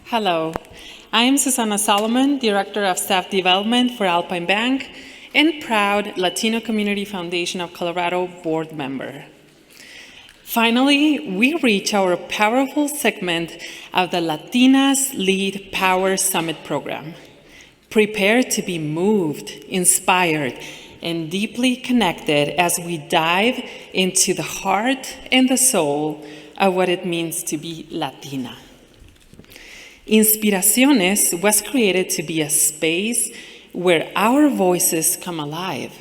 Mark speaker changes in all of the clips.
Speaker 1: Hello, I am Susana Salamun, Director of Staff Development for Alpine Bank and proud Latino Community Foundation of Colorado board member. Finally, we reach our powerful segment of the Latinas Lead Power Summit program. Prepare to be moved, inspired, and deeply connected as we dive into the heart and the soul of what it means to be Latina. Inspiraciones was created to be a space where our voices come alive.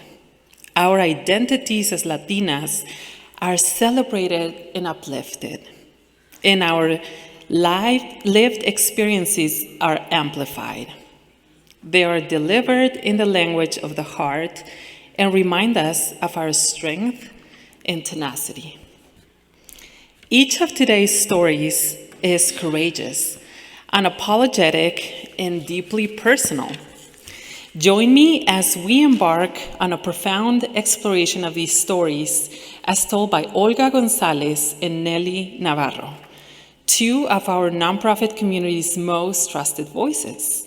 Speaker 1: Our identities as Latinas are celebrated and uplifted, and our lived experiences are amplified. They are delivered in the language of the heart and remind us of our strength and tenacity. Each of today's stories is courageous, unapologetic, and deeply personal. Join me as we embark on a profound exploration of these stories as told by Olga González and Nelly Navarro, two of our nonprofit community's most trusted voices.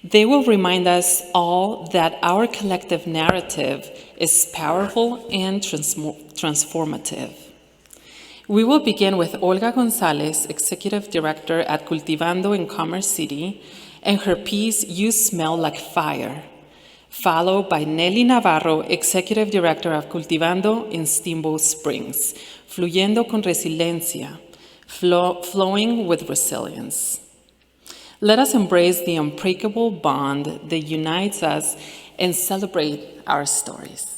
Speaker 1: They will remind us all that our collective narrative is powerful and transformative. We will begin with Olga González, Executive Director at Cultivando in Commerce City, and her piece, You Smell Like Fire, followed by Nelly Navarro, Executive Director of Cultivando in Steamboat Springs, Fluyendo con Resiliencia, flowing with resilience. Let us embrace the unbreakable bond that unites us and celebrate our stories.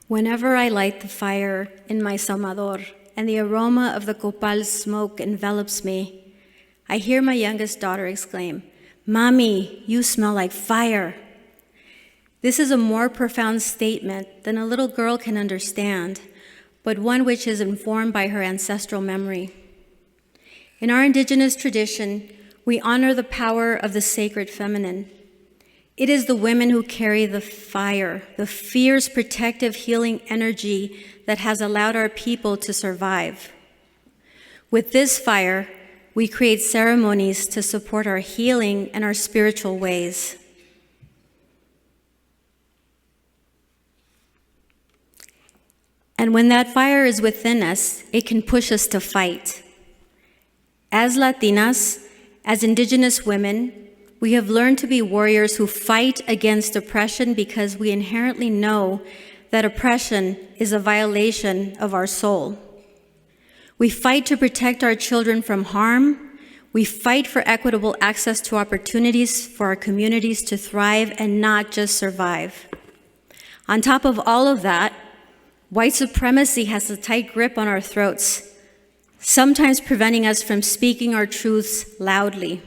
Speaker 2: Whenever I light the fire in my salmador and the aroma of the copal smoke envelops me, I hear my youngest daughter exclaim, "Mommy, you smell like fire." This is a more profound statement than a little girl can understand, but one which is informed by her ancestral memory. In our indigenous tradition, we honor the power of the sacred feminine. It is the women who carry the fire, the fierce, protective, healing energy that has allowed our people to survive. With this fire, we create ceremonies to support our healing and our spiritual ways. And when that fire is within us, it can push us to fight. As Latinas, as Indigenous women, we have learned to be warriors who fight against oppression because we inherently know that oppression is a violation of our soul. We fight to protect our children from harm. We fight for equitable access to opportunities for our communities to thrive and not just survive. On top of all of that, white supremacy has a tight grip on our throats, sometimes preventing us from speaking our truths loudly.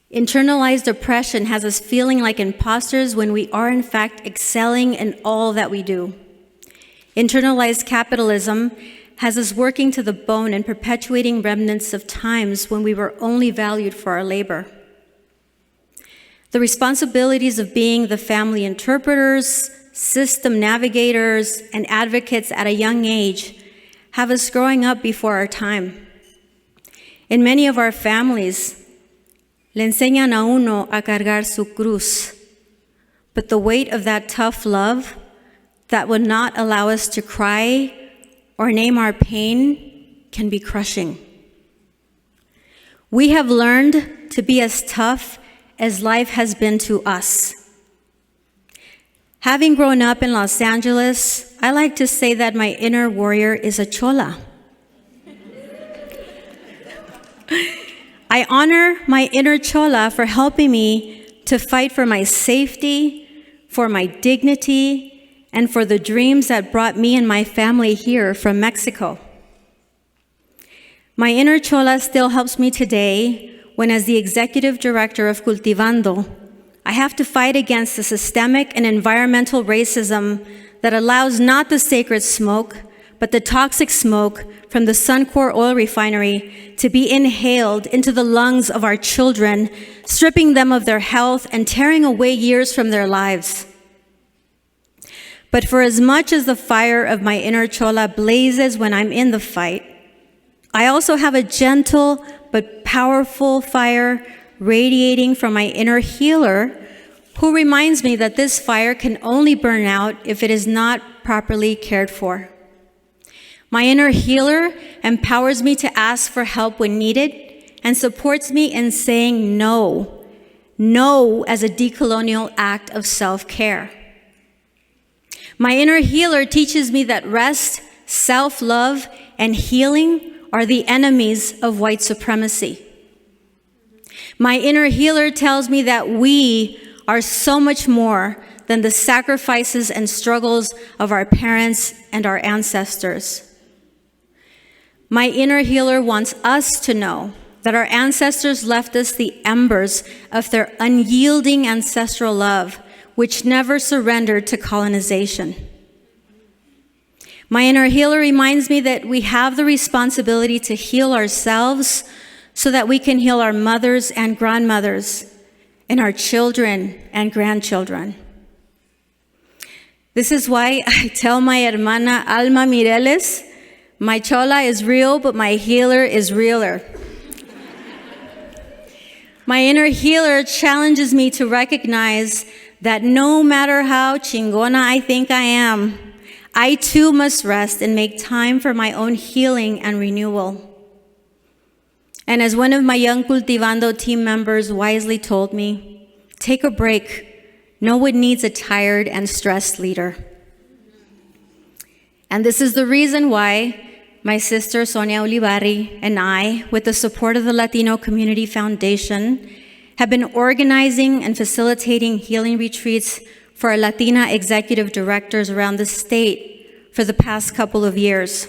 Speaker 2: Internalized oppression has us feeling like imposters when we are in fact excelling in all that we do. Internalized capitalism has us working to the bone and perpetuating remnants of times when we were only valued for our labor. The responsibilities of being the family interpreters, system navigators, and advocates at a young age have us growing up before our time. In many of our families, le enseñan a uno a cargar su cruz, but the weight of that tough love that would not allow us to cry or name our pain can be crushing. We have learned to be as tough as life has been to us. Having grown up in Los Angeles, I like to say that my inner warrior is a chola. I honor my inner chola for helping me to fight for my safety, for my dignity, and for the dreams that brought me and my family here from Mexico. My inner chola still helps me today when, as the executive director of Cultivando, I have to fight against the systemic and environmental racism that allows not the sacred smoke, but the toxic smoke from the Suncor oil refinery to be inhaled into the lungs of our children, stripping them of their health and tearing away years from their lives. But for as much as the fire of my inner chola blazes when I'm in the fight, I also have a gentle but powerful fire radiating from my inner healer, who reminds me that this fire can only burn out if it is not properly cared for. My inner healer empowers me to ask for help when needed and supports me in saying no, no as a decolonial act of self-care. My inner healer teaches me that rest, self-love, and healing are the enemies of white supremacy. My inner healer tells me that we are so much more than the sacrifices and struggles of our parents and our ancestors. My inner healer wants us to know that our ancestors left us the embers of their unyielding ancestral love, which never surrendered to colonization. My inner healer reminds me that we have the responsibility to heal ourselves so that we can heal our mothers and grandmothers and our children and grandchildren. This is why I tell my hermana Alma Mireles, my chola is real, but my healer is realer. My inner healer challenges me to recognize that no matter how chingona I think I am, I too must rest and make time for my own healing and renewal. And as one of my young Cultivando team members wisely told me, take a break. No one needs a tired and stressed leader. And this is the reason why my sister Sonya Ulibarri and I, with the support of the Latino Community Foundation, have been organizing and facilitating healing retreats for our Latina executive directors around the state for the past couple of years.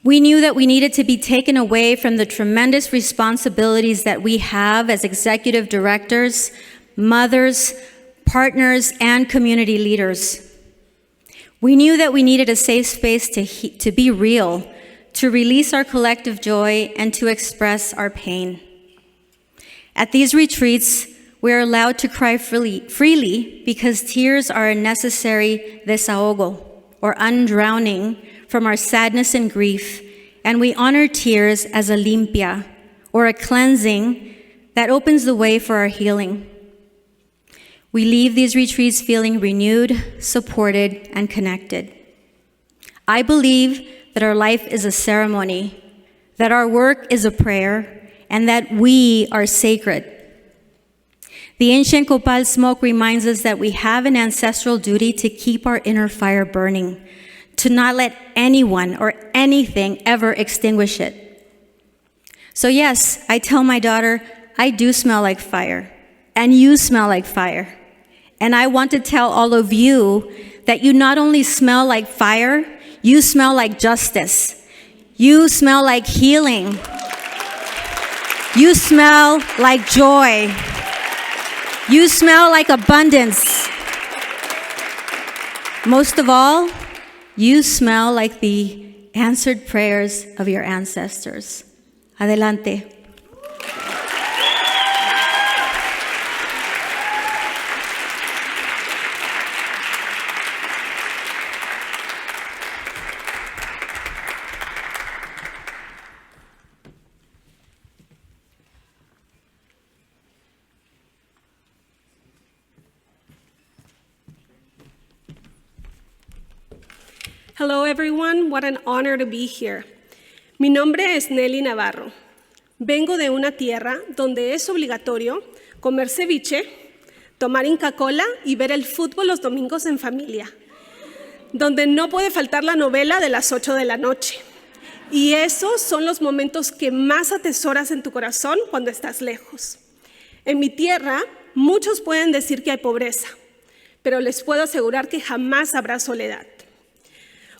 Speaker 2: We knew that we needed to be taken away from the tremendous responsibilities that we have as executive directors, mothers, partners, and community leaders. We knew that we needed a safe space to be real, to release our collective joy, and to express our pain. At these retreats, we are allowed to cry freely because tears are a necessary desahogo, or undrowning, from our sadness and grief, and we honor tears as a limpia, or a cleansing that opens the way for our healing. We leave these retreats feeling renewed, supported, and connected. I believe that our life is a ceremony, that our work is a prayer, and that we are sacred. The ancient copal smoke reminds us that we have an ancestral duty to keep our inner fire burning, to not let anyone or anything ever extinguish it. So yes, I tell my daughter, I do smell like fire, and you smell like fire. And I want to tell all of you that you not only smell like fire, you smell like justice. You smell like healing. You smell like joy. You smell like abundance. Most of all, you smell like the answered prayers of your ancestors. Adelante.
Speaker 3: Hello everyone, what an honor to be here. Mi nombre es Nelly Navarro. Vengo de una tierra donde es obligatorio comer ceviche, tomar Inca Kola y ver el fútbol los domingos en familia. Donde no puede faltar la novela de las 8 de la noche. Y esos son los momentos que más atesoras en tu corazón cuando estás lejos. En mi tierra, muchos pueden decir que hay pobreza, pero les puedo asegurar que jamás habrá soledad.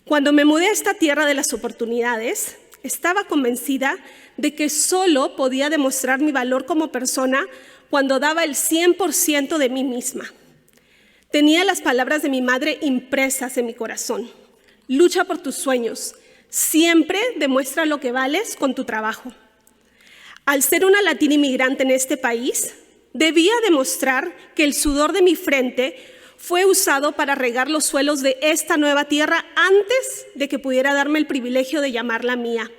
Speaker 3: Cuando me mudé a esta tierra de las oportunidades, estaba convencida de que solo podía demostrar mi valor como persona cuando daba el 100% de mí misma. Tenía las palabras de mi madre impresas en mi corazón. Lucha por tus sueños. Siempre demuestra lo que vales con tu trabajo. Al ser una latina inmigrante en este país, debía demostrar que el sudor de mi frente fue usado para regar los suelos de esta nueva tierra antes de que pudiera darme el privilegio de llamarla mía.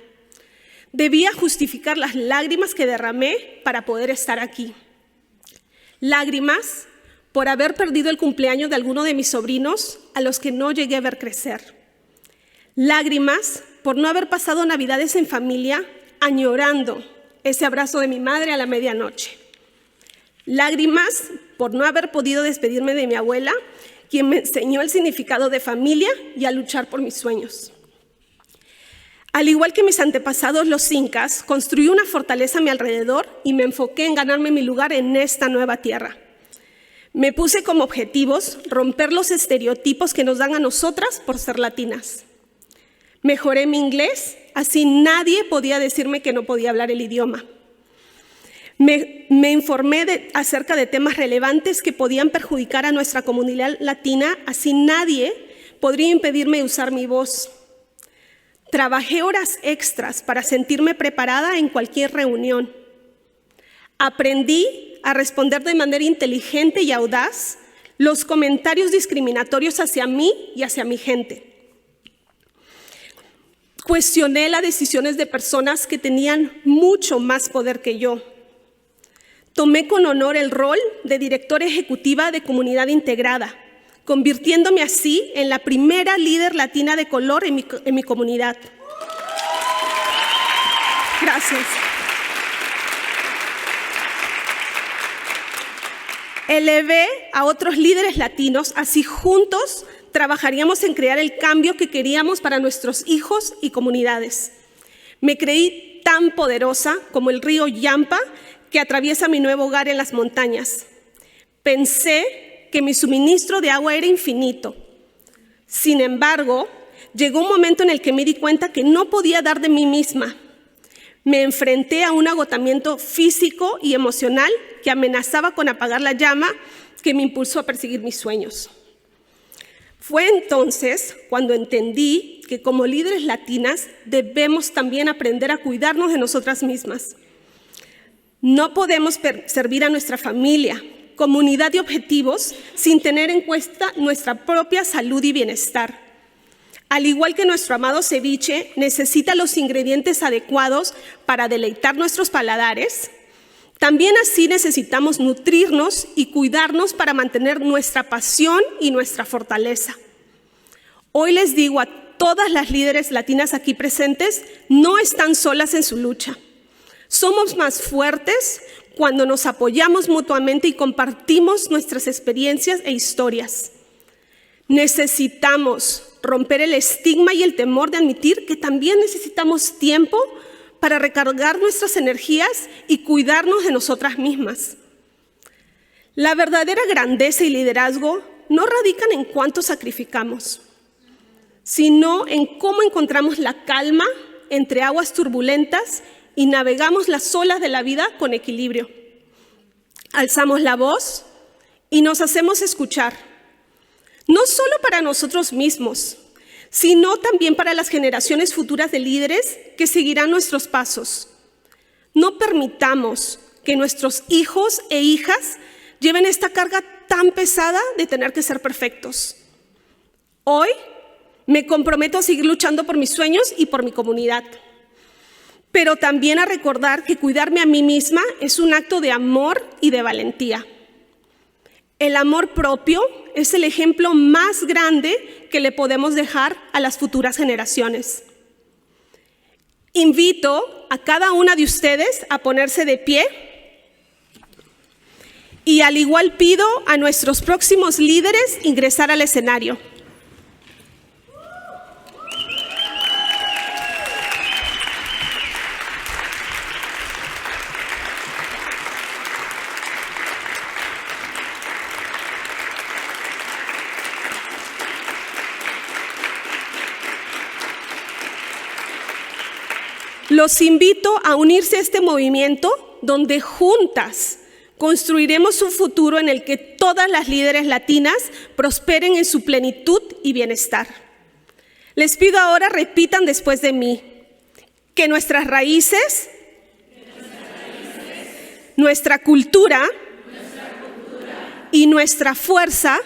Speaker 3: Debía justificar las lágrimas que derramé para poder estar aquí. Lágrimas por haber perdido el cumpleaños de alguno de mis sobrinos a los que no llegué a ver crecer. Lágrimas por no haber pasado navidades en familia añorando ese abrazo de mi madre a la medianoche. Lágrimas por no haber podido despedirme de mi abuela, quien me enseñó el significado de familia y a luchar por mis sueños. Al igual que mis antepasados los incas, construí una fortaleza a mi alrededor y me enfoqué en ganarme mi lugar en esta nueva tierra. Me puse como objetivos romper los estereotipos que nos dan a nosotras por ser latinas. Mejoré mi inglés, así nadie podía decirme que no podía hablar el idioma. Me informé acerca de temas relevantes que podían perjudicar a nuestra comunidad latina, así nadie podría impedirme usar mi voz. Trabajé horas extras para sentirme preparada en cualquier reunión. Aprendí a responder de manera inteligente y audaz los comentarios discriminatorios hacia mí y hacia mi gente. Cuestioné las decisiones de personas que tenían mucho más poder que yo. Tomé con honor el rol de directora ejecutiva de Comunidad Integrada, convirtiéndome así en la primera líder latina de color en mi comunidad. Gracias. Elevé a otros líderes latinos, así juntos trabajaríamos en crear el cambio que queríamos para nuestros hijos y comunidades. Me creí tan poderosa como el río Yampa que atraviesa mi nuevo hogar en las montañas. Pensé que mi suministro de agua era infinito. Sin embargo, llegó un momento en el que me di cuenta que no podía dar de mí misma. Me enfrenté a un agotamiento físico y emocional que amenazaba con apagar la llama que me impulsó a perseguir mis sueños. Fue entonces cuando entendí que como líderes latinas debemos también aprender a cuidarnos de nosotras mismas. No podemos servir a nuestra familia, comunidad y objetivos sin tener en cuenta nuestra propia salud y bienestar. Al igual que nuestro amado ceviche necesita los ingredientes adecuados para deleitar nuestros paladares, también así necesitamos nutrirnos y cuidarnos para mantener nuestra pasión y nuestra fortaleza. Hoy les digo a todas las líderes latinas aquí presentes, no están solas en su lucha. Somos más fuertes cuando nos apoyamos mutuamente y compartimos nuestras experiencias e historias. Necesitamos romper el estigma y el temor de admitir que también necesitamos tiempo para recargar nuestras energías y cuidarnos de nosotras mismas. La verdadera grandeza y liderazgo no radican en cuánto sacrificamos, sino en cómo encontramos la calma entre aguas turbulentas y navegamos las olas de la vida con equilibrio. Alzamos la voz, y nos hacemos escuchar, no solo para nosotros mismos, sino también para las generaciones futuras de líderes que seguirán nuestros pasos. No permitamos que nuestros hijos e hijas lleven esta carga tan pesada de tener que ser perfectos. Hoy me comprometo a seguir luchando por mis sueños y por mi comunidad, pero también a recordar que cuidarme a mí misma es un acto de amor y de valentía. El amor propio es el ejemplo más grande que le podemos dejar a las futuras generaciones. Invito a cada una de ustedes a ponerse de pie y al igual pido a nuestros próximos líderes ingresar al escenario. Los invito a unirse a este movimiento donde juntas construiremos un futuro en el que todas las líderes latinas prosperen en su plenitud y bienestar. Les pido ahora repitan después de mí que nuestras raíces, nuestra cultura y nuestra fuerza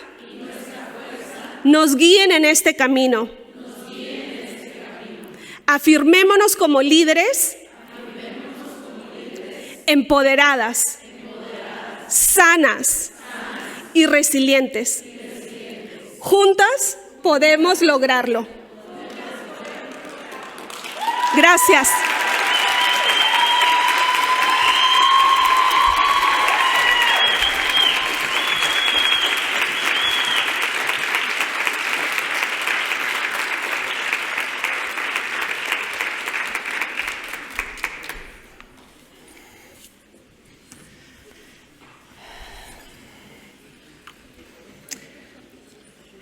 Speaker 3: nos guíen en este camino. Afirmémonos como líderes, empoderadas, sanas y resilientes. Juntas podemos lograrlo. Gracias.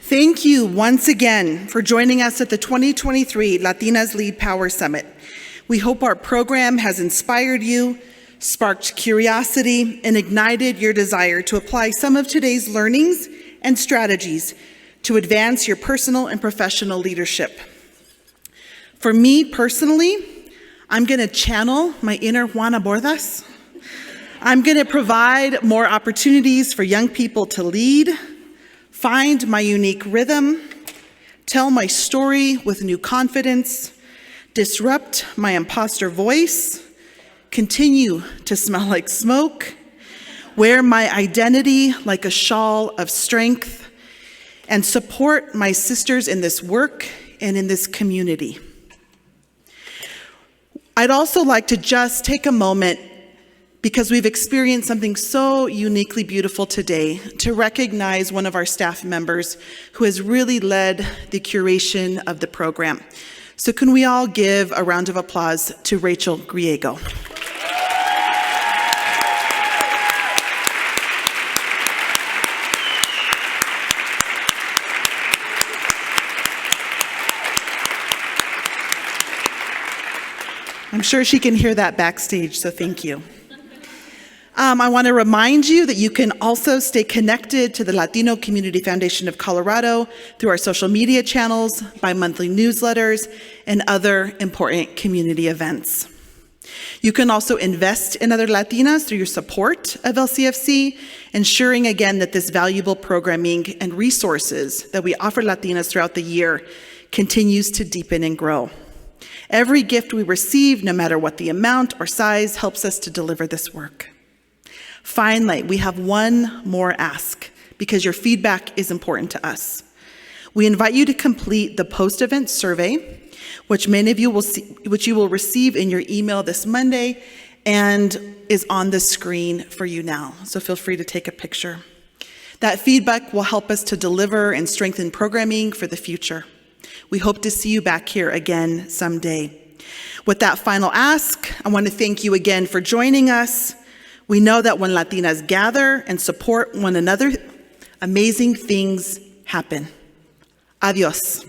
Speaker 4: Thank you once again for joining us at the 2023 Latinas Lead Power Summit. We hope our program has inspired you, sparked curiosity, and ignited your desire to apply some of today's learnings and strategies to advance your personal and professional leadership. For me personally, I'm going to channel my inner Juana Bordas. I'm going to provide more opportunities for young people to lead, find my unique rhythm, tell my story with new confidence, disrupt my imposter voice, continue to smell like smoke, wear my identity like a shawl of strength, and support my sisters in this work and in this community. I'd also like to just take a moment, because we've experienced something so uniquely beautiful today, to recognize one of our staff members who has really led the curation of the program. So can we all give a round of applause to Rachel Griego? I'm sure she can hear that backstage, so thank you. I want to remind you that you can also stay connected to the Latino Community Foundation of Colorado through our social media channels, bi-monthly newsletters, and other important community events. You can also invest in other Latinas through your support of LCFC, ensuring again that this valuable programming and resources that we offer Latinas throughout the year continues to deepen and grow. Every gift we receive, no matter what the amount or size, helps us to deliver this work. Finally, we have one more ask, because your feedback is important to us. We invite you to complete the post-event survey, which many of you will receive in your email this Monday and is on the screen for you now. So feel free to take a picture. That feedback will help us to deliver and strengthen programming for the future. We hope to see you back here again someday. With that final ask, I want to thank you again for joining us. We know that when Latinas gather and support one another, amazing things happen. Adios.